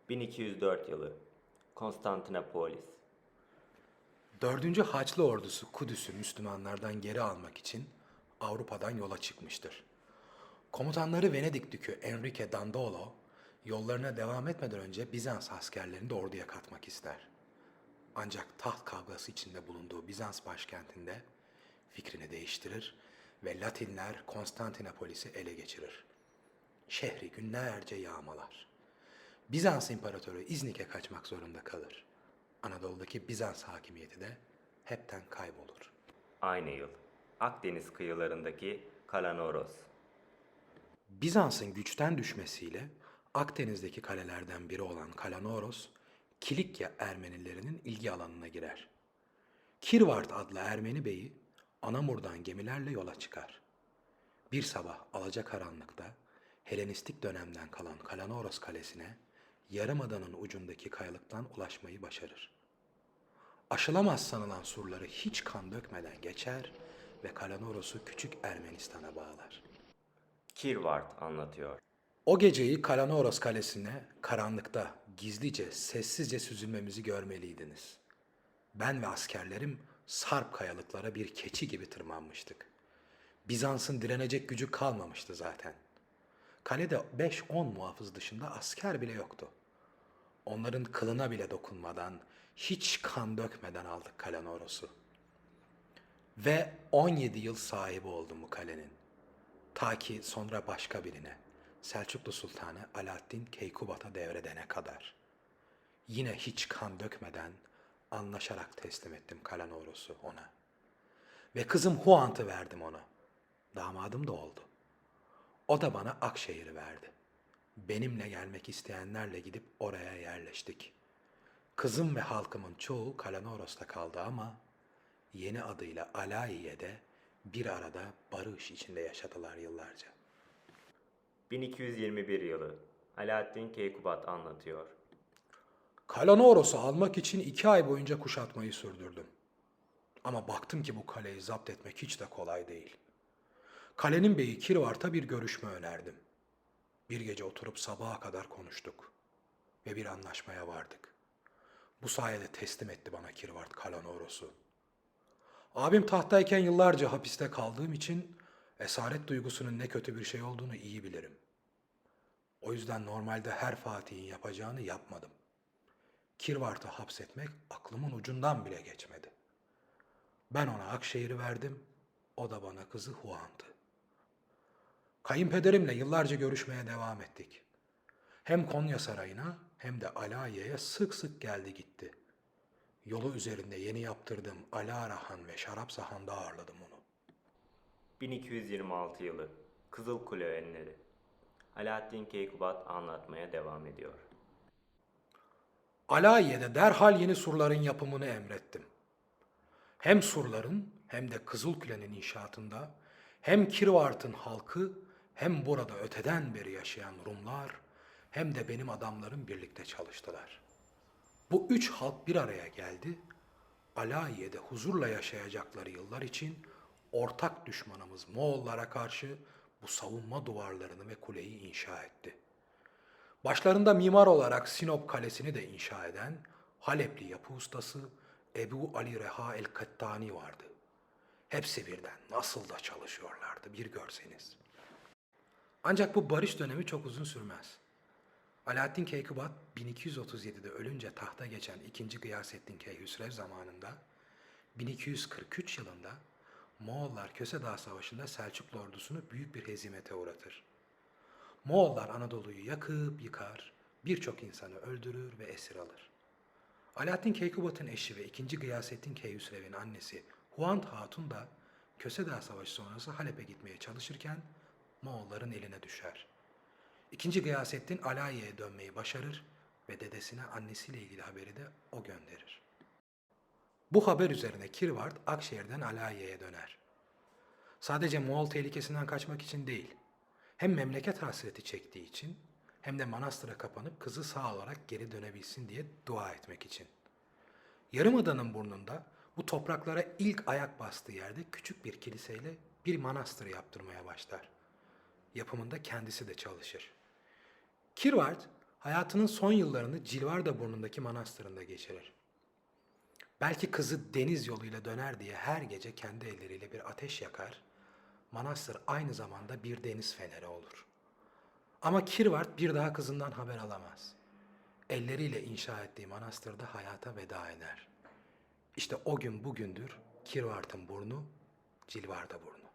1204 yılı Konstantinopolis. 4. Haçlı Ordusu Kudüs'ü Müslümanlardan geri almak için Avrupa'dan yola çıkmıştır. Komutanları Venedik Dükü Enrique Dandolo, yollarına devam etmeden önce Bizans askerlerini de orduya katmak ister. Ancak taht kavgası içinde bulunduğu Bizans başkentinde fikrini değiştirir ve Latinler Konstantinopolis'i ele geçirir. Şehri günlerce yağmalar. Bizans İmparatoru İznik'e kaçmak zorunda kalır. Anadolu'daki Bizans hakimiyeti de hepten kaybolur. Aynı yıl Akdeniz kıyılarındaki Kalanoros. Bizans'ın güçten düşmesiyle Akdeniz'deki kalelerden biri olan Kalanoros, Kilikya Ermenilerinin ilgi alanına girer. Kirvart adlı Ermeni beyi Anamur'dan gemilerle yola çıkar. Bir sabah alacakaranlıkta Helenistik dönemden kalan Kalanoros kalesine yarımadanın ucundaki kayalıktan ulaşmayı başarır. Aşılamaz sanılan surları hiç kan dökmeden geçer ve Kalanoros'u küçük Ermenistan'a bağlar. Kirvart anlatıyor. O geceyi Kalanoros kalesine karanlıkta gizlice, sessizce süzülmemizi görmeliydiniz. Ben ve askerlerim sarp kayalıklara bir keçi gibi tırmanmıştık. Bizans'ın direnecek gücü kalmamıştı zaten. Kalede 5-10 muhafız dışında asker bile yoktu. Onların kılına bile dokunmadan, hiç kan dökmeden aldık Kalanoros'u. Ve 17 yıl sahibi oldum bu kalenin. Ta ki sonra başka birine, Selçuklu Sultanı Alaaddin Keykubat'a devredene kadar. Yine hiç kan dökmeden anlaşarak teslim ettim Kalanoros'u ona. Ve kızım Huant'ı verdim ona. Damadım da oldu. O da bana Akşehir'i verdi. Benimle gelmek isteyenlerle gidip oraya yerleştik. Kızım ve halkımın çoğu Kalanoros'ta kaldı ama yeni adıyla Alayiye'de bir arada barış içinde yaşadılar yıllarca. 1221 yılı Alaaddin Keykubat anlatıyor. Kalanoros'u almak için 2 ay boyunca kuşatmayı sürdürdüm. Ama baktım ki bu kaleyi zapt etmek hiç de kolay değil. Kalenin beyi Kirvart'a bir görüşme önerdim. Bir gece oturup sabaha kadar konuştuk ve bir anlaşmaya vardık. Bu sayede teslim etti bana Kirvart Kalanoros'u. Abim tahttayken yıllarca hapiste kaldığım için esaret duygusunun ne kötü bir şey olduğunu iyi bilirim. O yüzden normalde her Fatih'in yapacağını yapmadım. Kirvart'ı hapsetmek aklımın ucundan bile geçmedi. Ben ona Akşehir'i verdim, o da bana kızı Huant'ı. Kayınpederimle yıllarca görüşmeye devam ettik. Hem Konya Sarayı'na hem de Alayiye'ye sık sık geldi gitti. Yolu üzerinde yeni yaptırdığım Alara Han ve Şarapsa Han'da ağırladım onu. 1226 yılı Kızılkule Enleri. Alaaddin Keykubat anlatmaya devam ediyor. Alayiye'de derhal yeni surların yapımını emrettim. Hem surların hem de Kızılkule'nin inşaatında hem Kirvart'ın halkı hem burada öteden beri yaşayan Rumlar hem de benim adamlarım birlikte çalıştılar. Bu 3 halk bir araya geldi. Alayiye'de huzurla yaşayacakları yıllar için ortak düşmanımız Moğollara karşı bu savunma duvarlarını ve kuleyi inşa etti. Başlarında mimar olarak Sinop Kalesi'ni de inşa eden Halepli yapı ustası Ebu Ali Reha el-Kattani vardı. Hepsi birden nasıl da çalışıyorlardı bir görseniz. Ancak bu barış dönemi çok uzun sürmez. Alaaddin Keykubat 1237'de ölünce tahta geçen 2. Gıyasettin Keyhüsrev zamanında 1243 yılında Moğollar Köse Dağı Savaşı'nda Selçuklu ordusunu büyük bir hezimete uğratır. Moğollar Anadolu'yu yakıp yıkar, birçok insanı öldürür ve esir alır. Alaaddin Keykubat'ın eşi ve 2. Gıyasettin Keyhüsrev'in annesi Huant Hatun da Köse Dağı Savaşı sonrası Halep'e gitmeye çalışırken Moğolların eline düşer. 2. Gıyasettin Alayiye'ye dönmeyi başarır ve dedesine annesiyle ilgili haberi de o gönderir. Bu haber üzerine Kirvart Akşehir'den Alayiye'ye döner. Sadece Moğol tehlikesinden kaçmak için değil, hem memleket hasreti çektiği için hem de manastıra kapanıp kızı sağ olarak geri dönebilsin diye dua etmek için. Yarımada'nın burnunda bu topraklara ilk ayak bastığı yerde küçük bir kiliseyle bir manastır yaptırmaya başlar. Yapımında kendisi de çalışır. Kirvart Hayatının son yıllarını Cilvardaburnu'ndaki manastırında geçirir. Belki kızı deniz yoluyla döner diye her gece kendi elleriyle bir ateş yakar, manastır aynı zamanda bir deniz feneri olur. Ama Kirvart bir daha kızından haber alamaz. Elleriyle inşa ettiği manastırda hayata veda eder. İşte o gün bugündür Kirvart'ın burnu Cilvardaburnu.